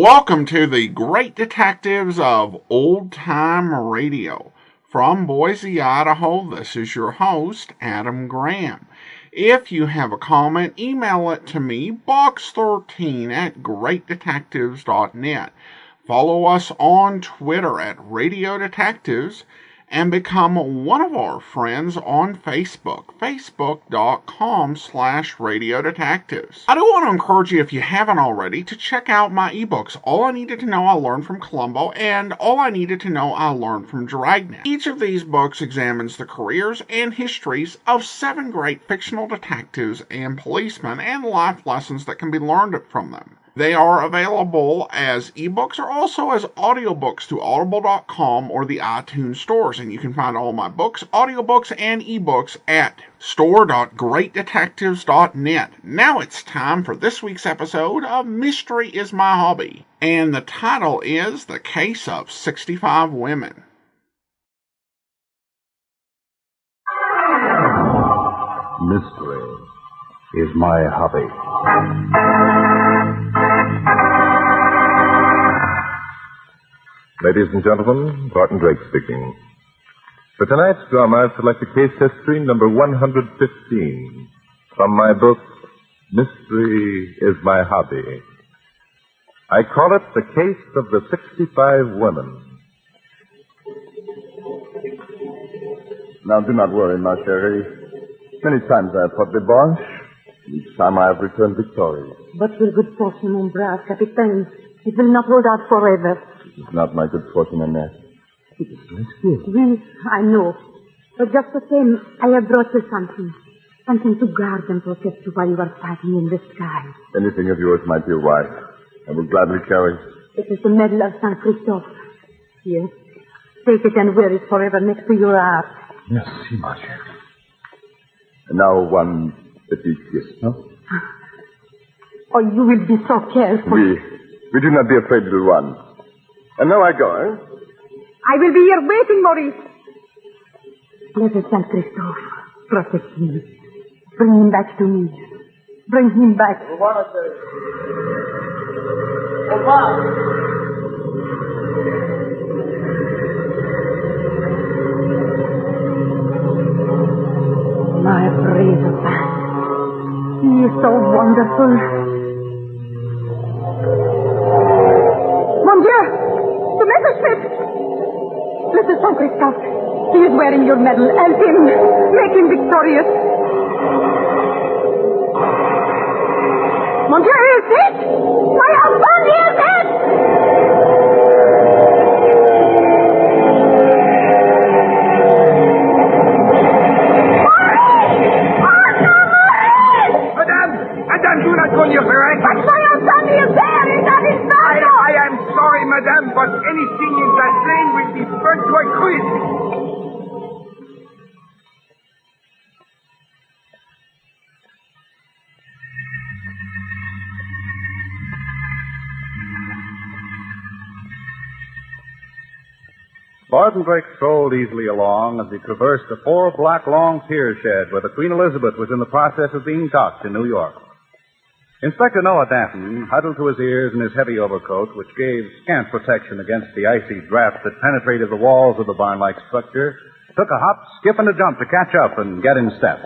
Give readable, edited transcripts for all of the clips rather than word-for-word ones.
Welcome to the Great Detectives of Old Time Radio. From Boise, Idaho, this is your host, Adam Graham. If you have a comment, email it to me, box13 at greatdetectives.net. Follow us on Twitter at Radio Detectives, and become one of our friends on Facebook, facebook.com/Radio Detectives. I do want to encourage you, if you haven't already, to check out my ebooks, All I Needed to Know I Learned from Columbo and All I Needed to Know I Learned from Dragnet. Each of these books examines the careers and histories of 7 great fictional detectives and policemen and life lessons that can be learned from them. They are available as ebooks or also as audiobooks through audible.com or the iTunes stores. And you can find all my books, audiobooks, and ebooks at store.greatdetectives.net. Now it's time for this week's episode of Mystery is My Hobby. And the title is The Case of 65 Women. Mystery is my hobby. Ladies and gentlemen, Barton Drake speaking. For tonight's drama, I've selected case history number 115 from my book, Mystery is My Hobby. I call it The Case of the 65 Women. Now, do not worry, ma chérie. Many times I have fought the Boche. Each time I have returned victorious. But your good fortune, mon brave capitaine, it will not hold out forever. It is not my good fortune, Annette. It is my skill. Oui, I know. But just the same, I have brought you something. Something to guard and protect you while you are fighting in the sky. Anything of yours, my dear wife, I will gladly carry. It is the medal of Saint Christophe. Here, take it and wear it forever next to your heart. Merci, ma chérie. And now one petit kiss, no? Oh, you will be so careful. We do not be afraid to run. And now I go, eh? I will be here waiting, Maurice. Let us, Saint Christophe, protect me. Bring him back to me. Bring him back. My brave man. He is so wonderful. Mon Dieu! The messerschmitt! Mr. Saint Christophe, he is wearing your medal. Help him. Make him victorious. Mon Dieu, he is hit! My husband, he is hit! Madame, do not go near her. But my husband, he is there. He's at his side. I am sorry, madame, but anything in that plane will be burnt to a crisp. Barton Drake strolled easily along as he traversed the 4 black long pier shed where the Queen Elizabeth was in the process of being docked in New York. Inspector Noah Danton, huddled to his ears in his heavy overcoat, which gave scant protection against the icy draft that penetrated the walls of the barn-like structure, took a hop, skip, and a jump to catch up and get in step.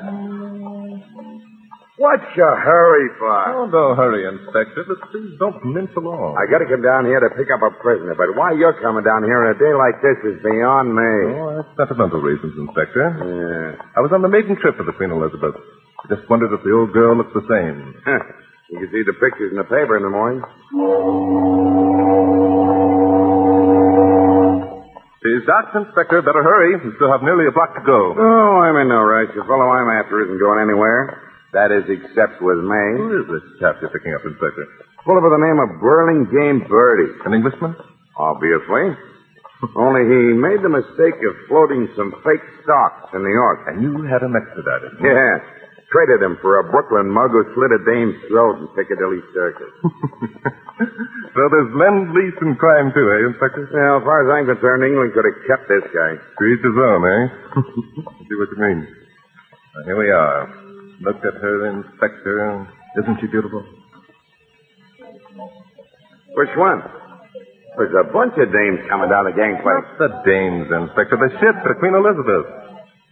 What's your hurry for? Oh, no hurry, Inspector, but please don't mince along. I gotta come down here to pick up a prisoner, but why you're coming down here on a day like this is beyond me. Oh, that's sentimental reasons, Inspector. Yeah. I was on the maiden trip of the Queen Elizabeth. I just wondered if the old girl looks the same. You can see the pictures in the paper in the morning. She's docked, Inspector. Better hurry. We still have nearly a block to go. Oh, I'm in no rush. The fellow I'm after isn't going anywhere. That is, except with me. Who is this chap you're picking up, Inspector? Full of the name of Burlingame Birdie. An Englishman? Obviously. Only he made the mistake of floating some fake stocks in New York. And you had him extradited. Yeah. Traded him for a Brooklyn mug who slit a dame's throat in Piccadilly Circus. So there's lend-lease and crime, too, eh, Inspector? Well, as far as I'm concerned, England could have kept this guy. To each his own, eh? I see what you mean. Now, here we are. Look at her, Inspector. Isn't she beautiful? Which one? There's a bunch of dames coming down the gangplank. Not the dames, Inspector. The ship, the Queen Elizabeth.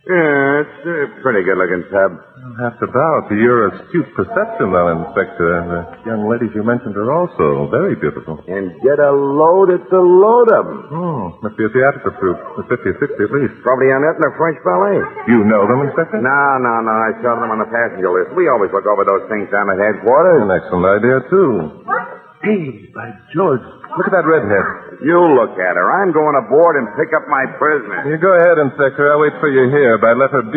Yeah, it's a pretty good-looking tub. I'll have to bow to your astute perception, though, Inspector. And the young ladies you mentioned are also very beautiful. And get a load at the load of them. Must be a theatrical troupe. The 50 or 60 at least. Probably on that in the French ballet. You know them, Inspector? No. I saw them on the passenger list. We always look over those things down at headquarters. An excellent idea, too. Hey, by George, look at that redhead. You look at her. I'm going aboard and pick up my prisoner. You go ahead, Inspector. I'll wait for you here by letter B.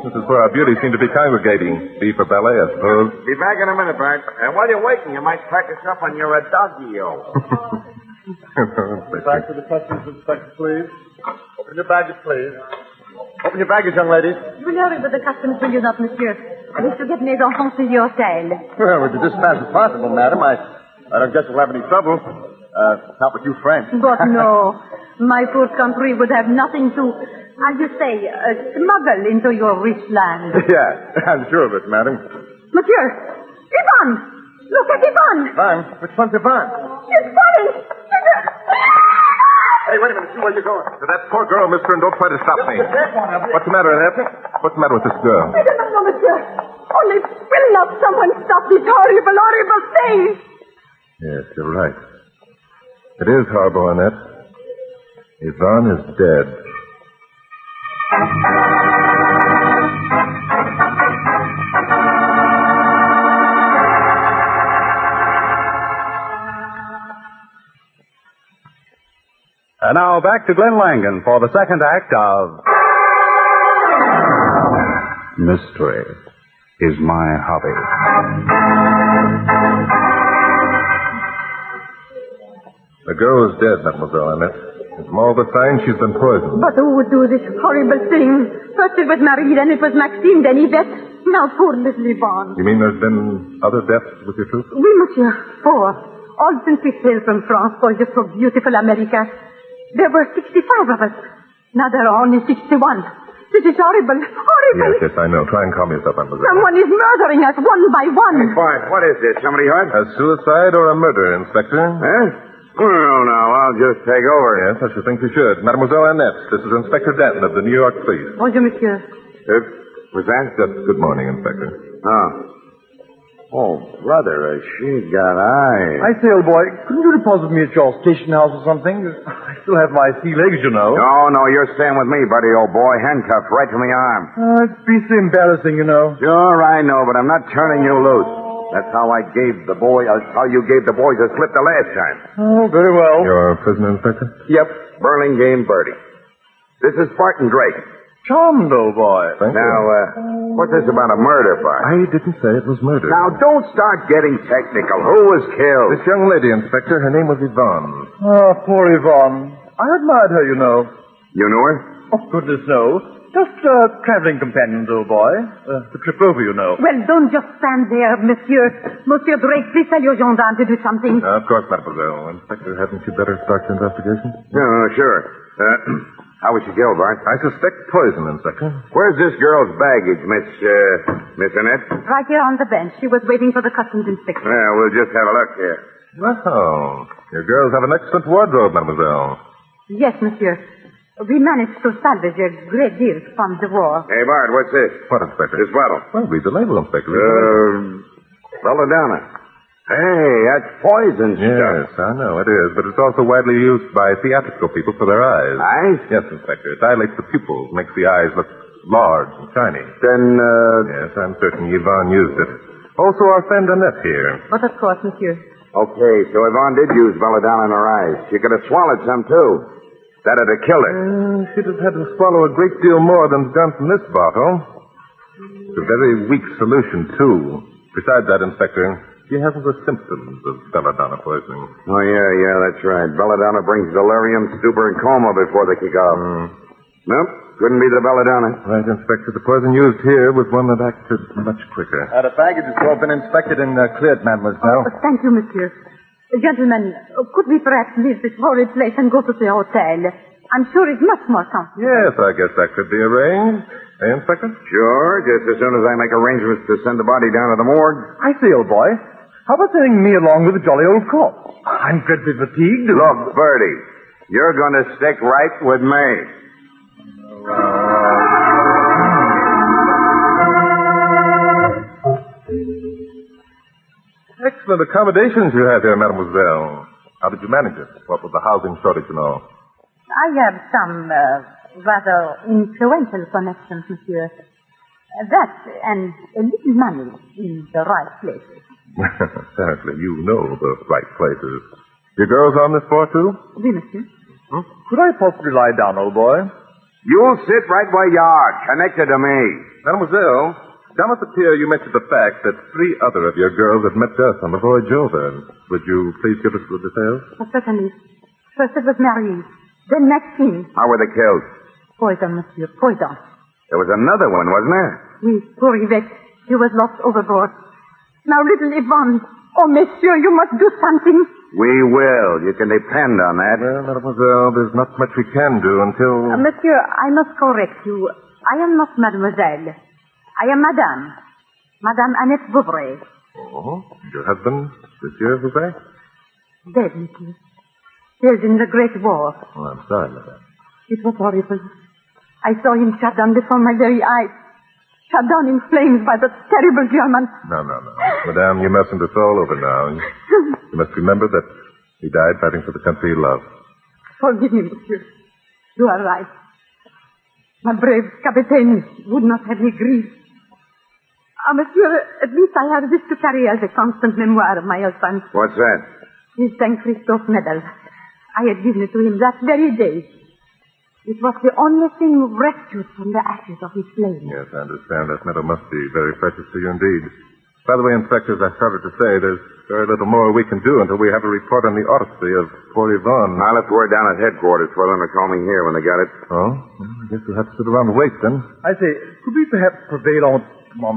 This is where our beauties seem to be congregating. B for ballet, I suppose. Be back in a minute, Bart. And while you're waiting, you might practice up on your adagio. Back to the customs inspector, please. Open your baggage, please. Open your baggage, young lady. You will hurry with the customs, will you not, monsieur? I wish to get mes enfants to the hotel. Well, with the dispatch as possible, madam. I don't guess we'll have any trouble. Not with you French. But no, my poor country would have nothing to, as you say, smuggle into your rich land. Yeah, I'm sure of it, madam. Monsieur, Ivan! Look at Ivan! Ivan? Which one's Ivan? She's falling! Hey, wait a minute. See where you're going. To that poor girl, mister, and don't try to stop me. What's the matter, Annette? What's the matter with this girl? I don't know, monsieur. Only will not someone stop this horrible, horrible thing? Yes, you're right. It is horrible, Annette. Yvonne is dead. And now back to Glenn Langan for the second act of Mystery is My Hobby. The girl is dead, Mademoiselle Annette. And from all the signs, she's been poisoned. But who would do this horrible thing? First it was Marie, then it was Maxime, then Yvette. Now poor little Yvonne. You mean there's been other deaths with your troops? Oui, monsieur. 4. All since we sailed from France for this so beautiful America. There were 65 of us. Now there are only 61. This is horrible. Horrible. Yes, I know. Try and calm yourself, Mademoiselle. Someone is murdering us one by one. Hey, Bart, what is this? Somebody hurt? A suicide or a murder, Inspector? Huh? Well, now, I'll just take over. Yes, I should think you should. Mademoiselle Annette, this is Inspector Danton of the New York Police. Bonjour, monsieur. Was that? Good morning, Inspector. Oh, brother, she got eyes. I say, old boy, couldn't you deposit me at your station house or something? I still have my sea legs, you know. No, you're staying with me, buddy, old boy. Handcuffed right to my arm. It'd be so embarrassing, you know. Sure, I know, but I'm not turning you loose. That's how how you gave the boys a slip the last time. Oh, very well. You're a prisoner, Inspector? Yep. Burlingame Birdie. This is Spartan Drake. Charmed, old boy. Thank you. Now, what's this about a murder, Bart? I didn't say it was murder. Now, don't start getting technical. Who was killed? This young lady, Inspector, her name was Yvonne. Oh, poor Yvonne. I admired her, you know. You knew her? Oh, goodness, no. Just traveling companions, old boy. The trip over, you know. Well, don't just stand there, monsieur. Monsieur Drake, please tell your gendarme to do something. Of course, Mademoiselle. Inspector, hadn't you better start your investigation? No, sure. How was she killed, Bart? I suspect poison, Inspector. Where's this girl's baggage, Miss Annette? Right here on the bench. She was waiting for the customs inspector. Yeah, we'll just have a look here. Well, your girls have an excellent wardrobe, Mademoiselle. Yes, monsieur. We managed to salvage a great deal from the war. Hey, Bart, what's this? What, Inspector? This bottle. Well, read the label, Inspector. Read the label. Belladonna. Hey, that's poison Yes, stuff. I know it is, but it's also widely used by theatrical people for their eyes. Eyes? Yes, Inspector. It dilates the pupils, makes the eyes look large and shiny. Then, Yes, I'm certain Yvonne used it. Also, our friend Annette here. But of course, monsieur. okay, so Yvonne did use belladonna in her eyes. She could have swallowed some, too. That'd have killed her. She'd have had to swallow a great deal more than's gone from this bottle. It's a very weak solution, too. Besides that, Inspector, she hasn't the symptoms of belladonna poisoning. Oh, yeah, that's right. Belladonna brings delirium, stupor, and coma before they kick off. Nope, couldn't be the belladonna. Right, Inspector. The poison used here was one that acted much quicker. The baggage has all been inspected and cleared, mademoiselle. Thank you, monsieur. Gentlemen, could we perhaps leave this horrid place and go to the hotel? I'm sure it's much more comfortable. Yes, I guess that could be arranged. Eh, Inspector? Sure, just as soon as I make arrangements to send the body down to the morgue. I say, old boy, How about sending me along with the jolly old corpse? I'm dreadfully fatigued. Look, Bertie, you're going to stick right with me. Excellent accommodations you have here, mademoiselle. How did you manage it? What with the housing shortage and all? I have some rather influential connections, monsieur. That and a little money in the right places. Apparently you know the right places. Your girls on this floor, too? Oui, monsieur. Could I possibly lie down, old boy? You'll sit right where you are, connected to me. Mademoiselle, down at the pier you mentioned the fact that 3 other of your girls had met death on the voyage over. Would you please give us the details? Oh, certainly. First it was Marie, then Maxine. How were they killed? Poison, monsieur, poison. There was another one, wasn't there? Oui, poor Yvette. She was lost overboard. Now, little Yvonne. Oh, monsieur, you must do something. We will. You can depend on that. Well, mademoiselle, there's not much we can do until... Monsieur, I must correct you. I am not mademoiselle. I am madame. Madame Annette Vauvray. Oh, your husband, Monsieur Vauvray? Dead, monsieur. Dead in the Great War. Oh, I'm sorry, madame. It was horrible. I saw him shot down before my very eyes. Shot down in flames by the terrible Germans. No. Madame, you mustn't. It's all over now. You must remember that he died fighting for the country he loved. Forgive me, monsieur. You are right. My brave captain would not have me grieve. Monsieur, at least I have this to carry as a constant memoir of my husband. What's that? His St. Christophe medal. I had given it to him that very day. It was the only thing rescued from the ashes of his flame. Yes, I understand. That medal must be very precious to you indeed. By the way, inspectors, I started to say there's very little more we can do until we have a report on the autopsy of poor Yvonne. I left word down at headquarters for them to call me here when they got it. Oh? Well, I guess we'll have to sit around and wait then. I say, could we perhaps prevail on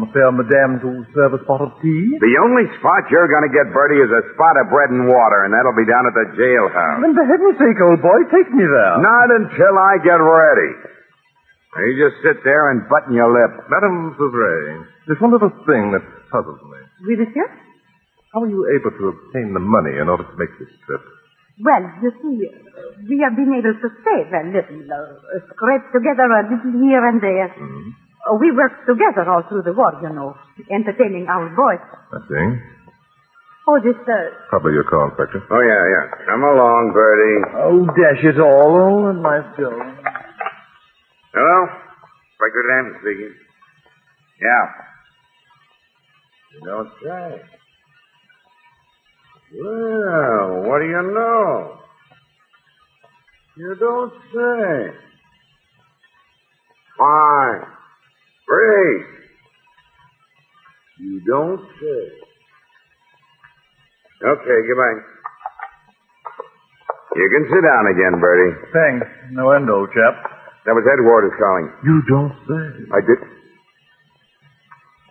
the fair madame to serve a spot of tea? The only spot you're going to get, Bertie, is a spot of bread and water, and that'll be down at the jailhouse. Then for heaven's sake, old boy, take me there. Not until I get ready. Now, you just sit there and button your lip. Madame Vauvray, there's one little thing that puzzles me. Oui, monsieur? How are you able to obtain the money in order to make this trip? Well, you see, we have been able to save a little, scrape together a little here and there. Mm-hmm. We worked together all through the war, you know, entertaining our boys. I see. Oh, this, Probably your call, Inspector. Oh, yeah. Come along, Bertie. Oh, dash it all. Oh, nice girl. Hello? Inspector Danton speaking. Yeah. You don't say. Well, what do you know? You don't say. Fine. Great. You don't say. Okay, goodbye. You can sit down again, Bertie. Thanks. No end, old chap. That was headquarters calling. You don't say. I did.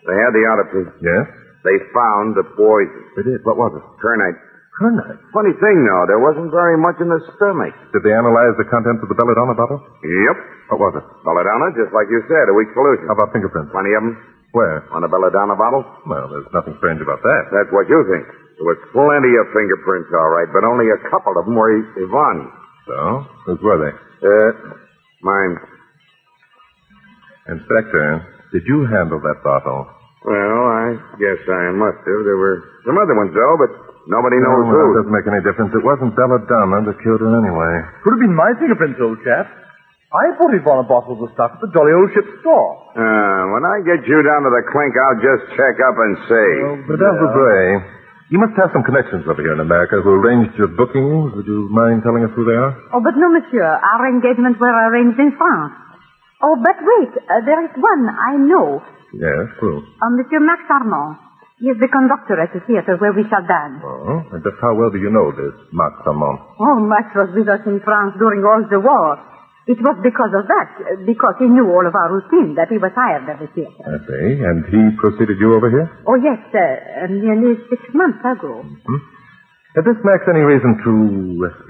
They had the autopsy. Yes? They found the poison. They did. What was it? Kernite. Kernite. Funny thing, though, there wasn't very much in the stomach. Did they analyze the contents of the belladonna bottle? Yep. What was it? Belladonna, just like you said, a weak solution. How about fingerprints? Plenty of them Where? on a belladonna bottle. Well, there's nothing strange about that. That's what you think. There was plenty of fingerprints, all right, but only a couple of them were Yvonne. So? Whose were they? Mine. Inspector, did you handle that bottle? Well, I guess I must have. There were some other ones, though, but nobody knows Well, who. it doesn't make any difference. It wasn't belladonna that killed her anyway. Could have been my fingerprints, old chap. I bought Yvonne a bottle of the stuff at the jolly old ship's store. When I get you down to the clink, I'll just check up and see. Madame Vauvray, you must have some connections over here in America who arranged your bookings. Would you mind telling us who they are? Oh, but no, monsieur. Our engagements were arranged in France. Oh, but wait. There is one I know. Yes, who? Monsieur Max Armand. He is the conductor at the theater where we shall dance. Oh, and just how well do you know this Max Armand? Oh, Max was with us in France during all the war. It was because of that, because he knew all of our routine, that he was hired at the theater. I see. And he preceded you over here? Oh, yes, nearly 6 months ago. Mm-hmm. Had this Max any reason to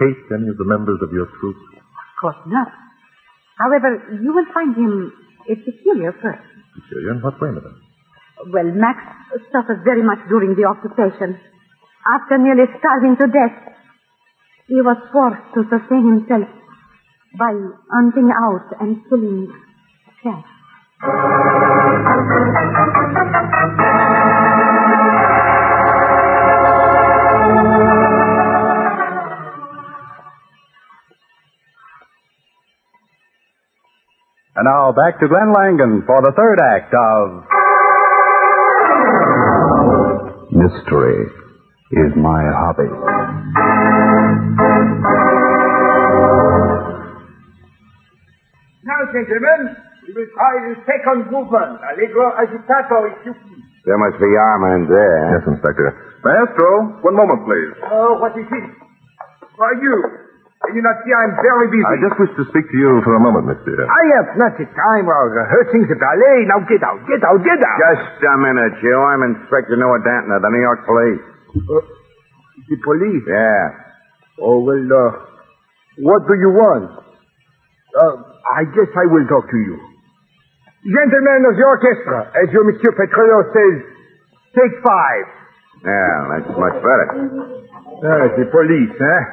hate any of the members of your troop? Of course not. However, you will find him a peculiar person. Peculiar in what way, madam? Well, Max suffered very much during the occupation. After nearly starving to death, he was forced to sustain himself by hunting out and killing cats. And now back to Glenn Langan for the third act of Mystery is My Hobby. Now, gentlemen, we will try the second movement. Allegro agitato, if you please. There must be armor in there. Yes, Inspector. Maestro, one moment, please. Oh, what is it? Who are you? Can you not see I'm very busy? I just wish to speak to you for a moment, Monsieur. I have not the time. We're rehearsing the ballet. Now get out, get out, get out. Just a minute, you. I'm Inspector Noah Danton of the New York Police. The police? Yeah. Oh, well, what do you want? I guess I will talk to you. Gentlemen of the orchestra, as your Monsieur Petrello says, take 5. Yeah, that's much better. The police, eh?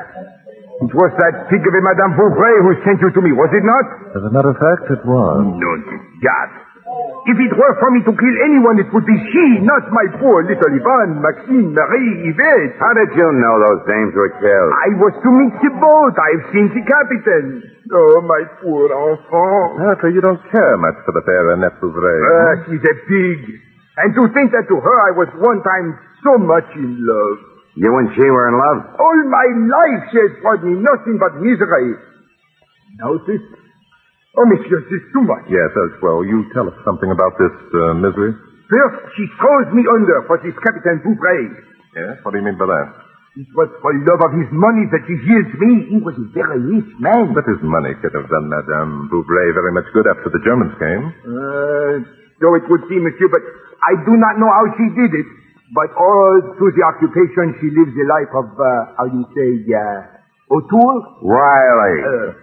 It was that pig of a Madame Bouvray who sent you to me, was it not? As a matter of fact, it was. No, God. If it were for me to kill anyone, it would be she, not my poor little Ivan, Maxine, Marie, Yvette. How did you know those dames were killed? I was to meet the boat. I've seen the captain. Oh, my poor enfant. Apparently, you don't care much for the fair Annette Bouvray. She's a pig. And to think that to her I was one time so much in love. You and she were in love? All my life she has brought me nothing but misery. Notice? Oh, monsieur, this is too much. Yes, well, you tell us something about this misery. First, she throws me under for this Captain Bouvray. Yes? What do you mean by that? It was for love of his money that he healed me. He was a very rich man. But his money could have done Madame Bouvray very much good after the Germans came. So it would seem, monsieur, but I do not know how she did it. But all through the occupation, she lives the life of, how you say, O'Toole? Riley.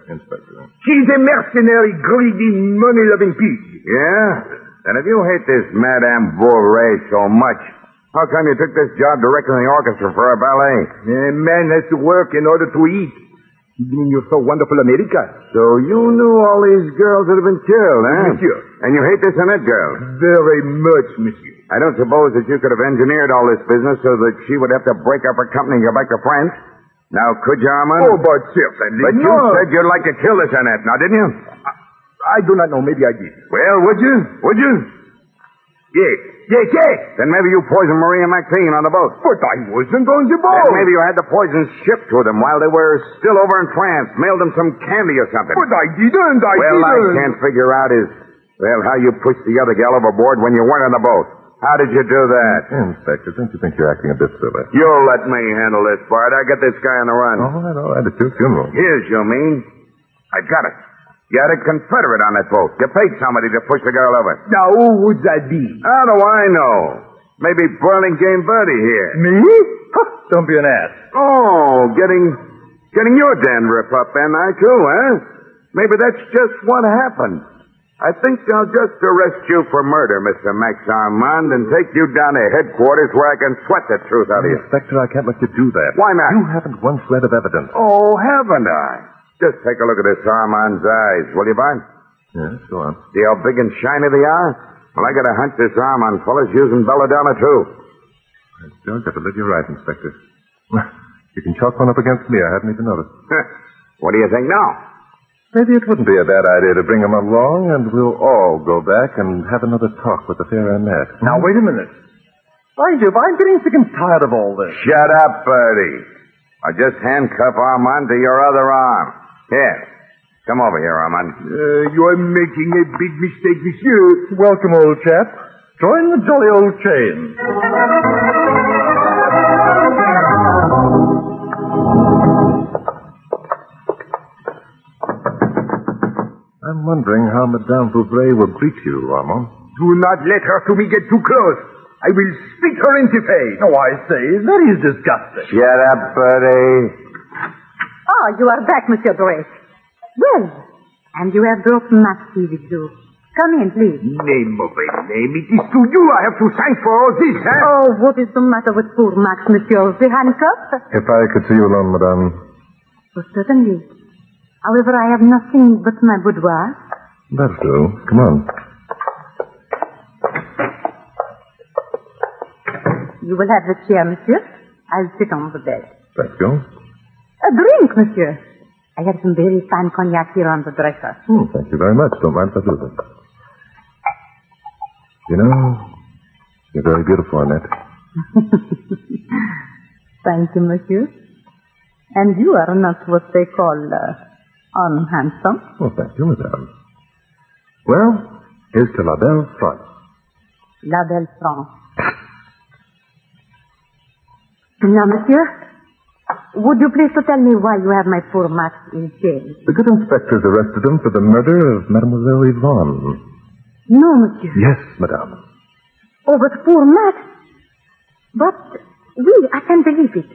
Inspector. She's a mercenary, greedy, money-loving pig. Yeah? And if you hate this Madame Bouvray so much, how come you took this job directing the orchestra for a ballet? A man has to work in order to eat. Even in your so wonderful America. So you knew all these girls that have been killed, eh? Monsieur. And you hate this Annette girl? Very much, monsieur. I don't suppose that you could have engineered all this business so that she would have to break up her company and go back to France? Now, could you, Armand? Oh, but certainly But you not. said you'd like to kill this Annette, now didn't you? I do not know. Maybe I did. Well, would you? Would you? Yes. Yes, yes. Then maybe you poisoned Marie and Maxine on the boat. But I wasn't on the boat. Then maybe you had the poison shipped to them while they were still over in France, mailed them some candy or something. But I didn't. I can't figure out how you pushed the other gal overboard when you weren't on the boat. How did you do that? Inspector, don't you think you're acting a bit silly? You'll let me handle this part. I got this guy on the run. All right. At your funeral. Here's you mean. I got it. You had a Confederate on that boat. You paid somebody to push the girl over. Now, who would that be? How do I know? Maybe Burlingame Bertie here. Me? Don't be an ass. Oh, getting your den ripped up, and I too, eh? Maybe that's just what happened. I think I'll just arrest you for murder, Mr. Max Armand, and take you down to headquarters where I can sweat the truth out of you. Inspector, I can't let you do that. Why not? You haven't one shred of evidence. Oh, haven't I? Just take a look at this Armand's eyes, will you, Bart? Yes, go on. See how big and shiny they are? Well, I got a hunch this Armand fella's using belladonna, too. George, I believe you're right, Inspector. You can chalk one up against me. I hadn't even noticed. What do you think now? Maybe it wouldn't be a bad idea to bring him along, and we'll all go back and have another talk with the fair Annette. Now, wait a minute. By Jove, I'm getting sick and tired of all this. Shut up, Bertie. I'll just handcuff Armand to your other arm. Here. Come over here, Armand. You are making a big mistake, monsieur. Welcome, old chap. Join the jolly old chain. I'm wondering how Madame Bouvray will greet you, Armand. Do not let her to me get too close. I will spit her in the face. Oh, I say, that is disgusting. Shut up, Bertie. Oh, you are back, Monsieur Drake. Well, and you have brought Maxie with you. Come in, please. Name of a name. It is to you I have to thank for all this, huh? Oh, what is the matter with poor Max, monsieur? The handcuffs? If I could see you alone, madame. Oh, certainly. However, I have nothing but my boudoir. That'll do. Come on. You will have the chair, monsieur. I'll sit on the bed. Thank you. A drink, monsieur. I have some very fine cognac here on the dresser. Thank you very much. Don't mind if I do that. You know, you're very beautiful, Annette. Thank you, monsieur. And you are not what they call unhandsome. Oh, thank you, madame. Well, here's to La Belle France. La Belle France. Now, monsieur, would you please to tell me why you have my poor Max in jail? The good inspectors arrested him for the murder of Mademoiselle Yvonne. No, monsieur. Yes, madame. Oh, but poor Max. But, really, I can't believe it.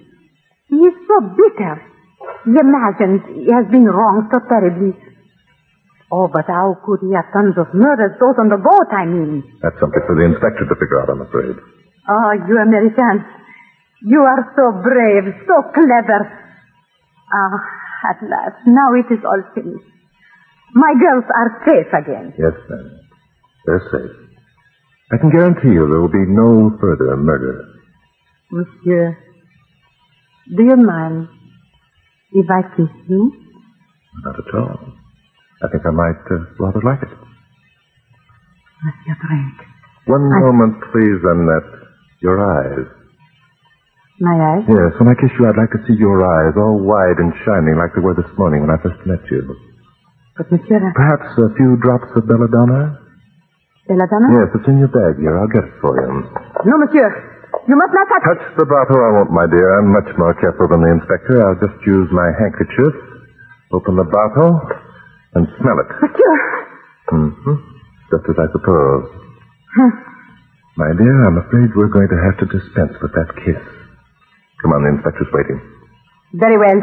He is so bitter. He imagines he has been wronged so terribly. Oh, but how could he have tons of murders, those on the boat, I mean? That's something for the inspector to figure out, I'm afraid. Oh, you Americans. You are so brave, so clever. Ah, at last, now it is all finished. My girls are safe again. Yes, ma'am. They're safe. I can guarantee you there will be no further murder. Monsieur, do you mind if I kiss you? Not at all. I think I might rather like it. Monsieur Drake. One moment, please, Annette. Your eyes. My eyes? Yes, when I kiss you, I'd like to see your eyes all wide and shining like they were this morning when I first met you. But, monsieur... Perhaps a few drops of belladonna? Belladonna? Yes, it's in your bag here. I'll get it for you. No, monsieur. You must not touch... Touch the bottle, I won't, my dear. I'm much more careful than the inspector. I'll just use my handkerchief, open the bottle, and smell it. Monsieur! Mm-hmm. Just as I suppose. My dear, I'm afraid we're going to have to dispense with that kiss. Come on, the inspector's waiting. Very well.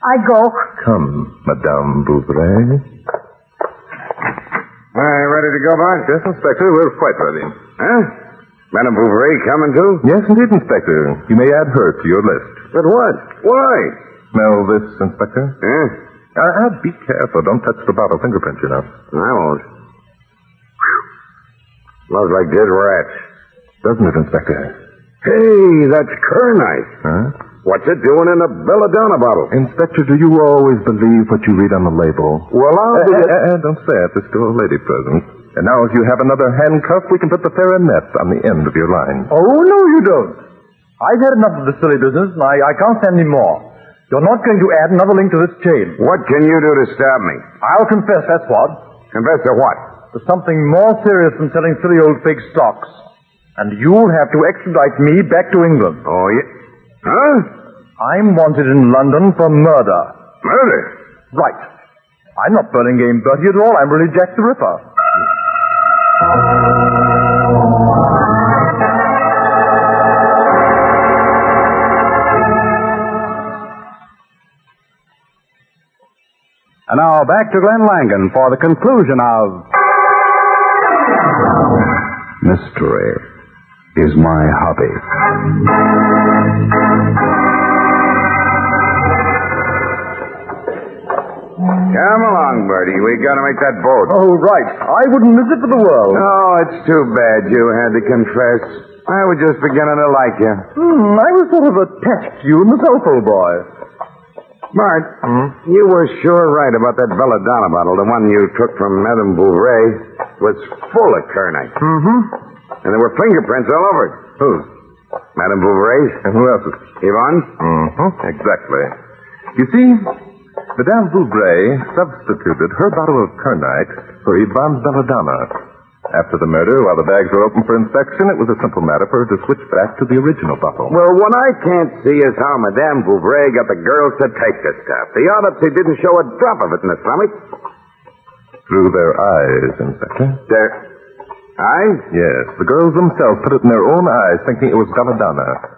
I go. Come, Madame Bouvray. Ready to go, boss? Yes, Inspector, we're quite ready. Huh? Madame Bouvray coming too? Yes, indeed, Inspector. You may add her to your list. But what? Why? Smell this, Inspector? Huh? Be careful. Don't touch the bottle fingerprint, you know. I won't. Smells like dead rats. Doesn't it, Inspector? Hey, that's Kernite. Huh? What's it doing in a belladonna bottle? Inspector, do you always believe what you read on the label? Well, I'll Don't say it. There's still a lady present. And now if you have another handcuff, we can put the Theranet on the end of your line. Oh, no, you don't. I've had enough of this silly business, and I can't stand any more. You're not going to add another link to this chain. What can you do to stop me? I'll confess, that's what. Confess to what? To something more serious than selling silly old fake stocks. And you'll have to extradite me back to England. Oh, yeah? Huh? I'm wanted in London for murder. Murder? Right. I'm not Burlingame Bertie at all. I'm really Jack the Ripper. And now back to Glenn Langan for the conclusion of Mystery is My Hobby. Come along, Bertie. We gotta make that boat. Oh, right. I wouldn't miss it for the world. No, it's too bad you had to confess. I was just beginning to like you. I was sort of attached to you myself, old boy. Mart, you were sure right about that belladonna bottle. The one you took from Madame Bouvray was full of Kernite. Mm-hmm. And there were fingerprints all over it. Whose? Madame Bouvray? And who else's? Yvonne? Mm-hmm. Exactly. You see, Madame Bouvray substituted her bottle of Kernite for Yvonne's belladonna. After the murder, while the bags were open for inspection, it was a simple matter for her to switch back to the original bottle. Well, what I can't see is how Madame Bouvray got the girls to take this stuff. The autopsy didn't show a drop of it in the stomach. Through their eyes, Inspector. Their eyes? Yes, the girls themselves put it in their own eyes, thinking it was belladonna.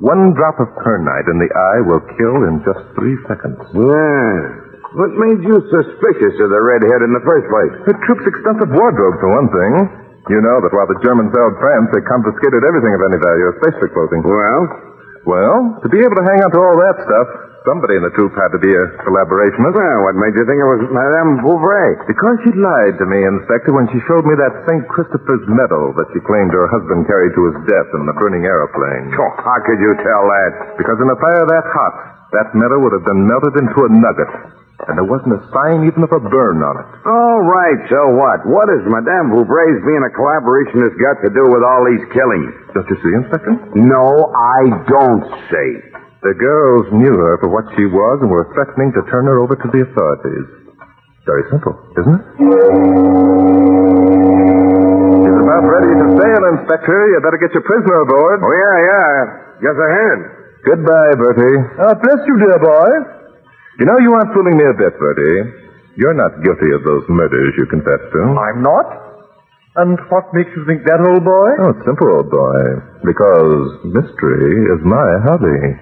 1 drop of Kernite in the eye will kill in just 3 seconds. Yeah. What made you suspicious of the redhead in the first place? The troop's extensive wardrobe, for one thing. You know that while the Germans held France, they confiscated everything of any value, especially clothing. Well, to be able to hang on to all that stuff, somebody in the troop had to be a collaborationist. Well, what made you think it was Madame Bouvray? Because she lied to me, Inspector, when she showed me that St. Christopher's medal that she claimed her husband carried to his death in the burning aeroplane. Oh, how could you tell that? Because in a fire that hot, that medal would have been melted into a nugget. And there wasn't a sign even of a burn on it. All right, so what? What has Madame Bouvray's being a collaborationist got to do with all these killings? Don't you see, Inspector? No, I don't see. The girls knew her for what she was and were threatening to turn her over to the authorities. Very simple, isn't it? She's about ready to sail, Inspector. You'd better get your prisoner aboard. Oh, yeah. Guess ahead. Goodbye, Bertie. Bless you, dear boy. You know, you aren't fooling me a bit, Bertie. You're not guilty of those murders you confessed to. I'm not. And what makes you think that, old boy? Oh, it's simple, old boy. Because mystery is my hobby.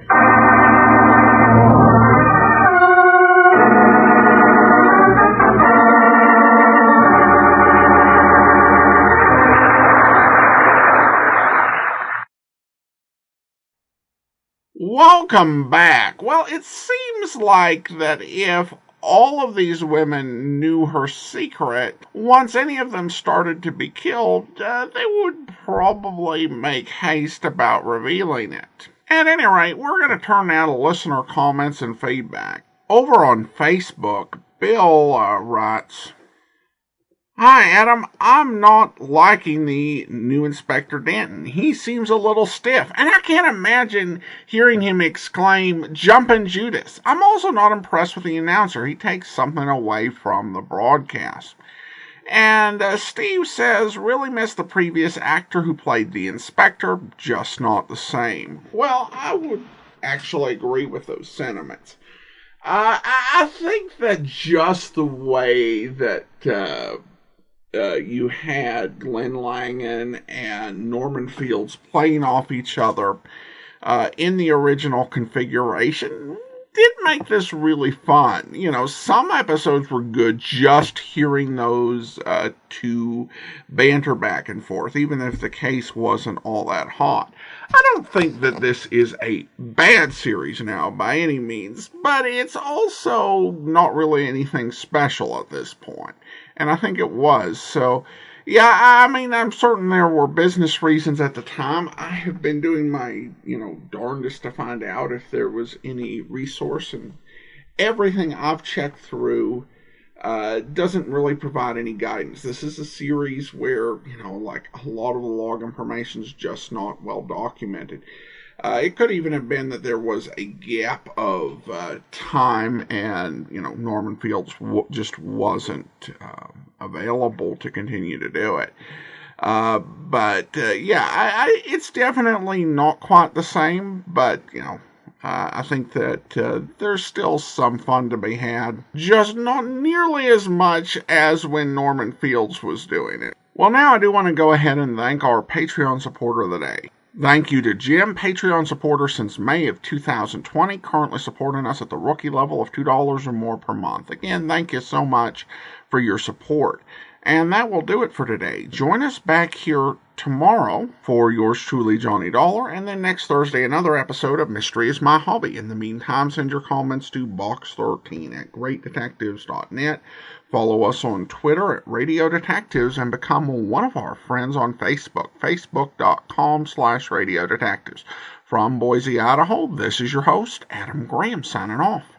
Welcome back. Well, it seems like that if all of these women knew her secret, once any of them started to be killed, they would probably make haste about revealing it. At any rate, we're going to turn now to listener comments and feedback. Over on Facebook, Bill writes, "Hi, Adam. I'm not liking the new Inspector Danton. He seems a little stiff, and I can't imagine hearing him exclaim, 'Jumpin' Judas.' I'm also not impressed with the announcer. He takes something away from the broadcast." And Steve says, "Really miss the previous actor who played the Inspector, just not the same." Well, I would actually agree with those sentiments. I think that just the way that you had Glenn Langan and Norman Fields playing off each other in the original configuration did make this really fun. You know, some episodes were good just hearing those two banter back and forth, even if the case wasn't all that hot. I don't think that this is a bad series now by any means, but it's also not really anything special at this point. And I think it was. So, yeah, I mean, I'm certain there were business reasons at the time. I have been doing my, darndest to find out if there was any resource, and everything I've checked through doesn't really provide any guidance. This is a series where, like a lot of the log information is just not well documented. It could even have been that there was a gap of time and, Norman Fields just wasn't available to continue to do it. It's definitely not quite the same, but, I think that there's still some fun to be had, just not nearly as much as when Norman Fields was doing it. Well, now I do want to go ahead and thank our Patreon supporter of the day. Thank you to Jim, Patreon supporter since May of 2020, currently supporting us at the rookie level of $2 or more per month. Again, thank you so much for your support. And that will do it for today. Join us back here tomorrow for yours truly, Johnny Dollar, and then next Thursday, another episode of Mystery is My Hobby. In the meantime, send your comments to box13@greatdetectives.net. Follow us on Twitter at Radio Detectives and become one of our friends on Facebook, facebook.com/Radio Detectives. From Boise, Idaho, this is your host, Adam Graham, signing off.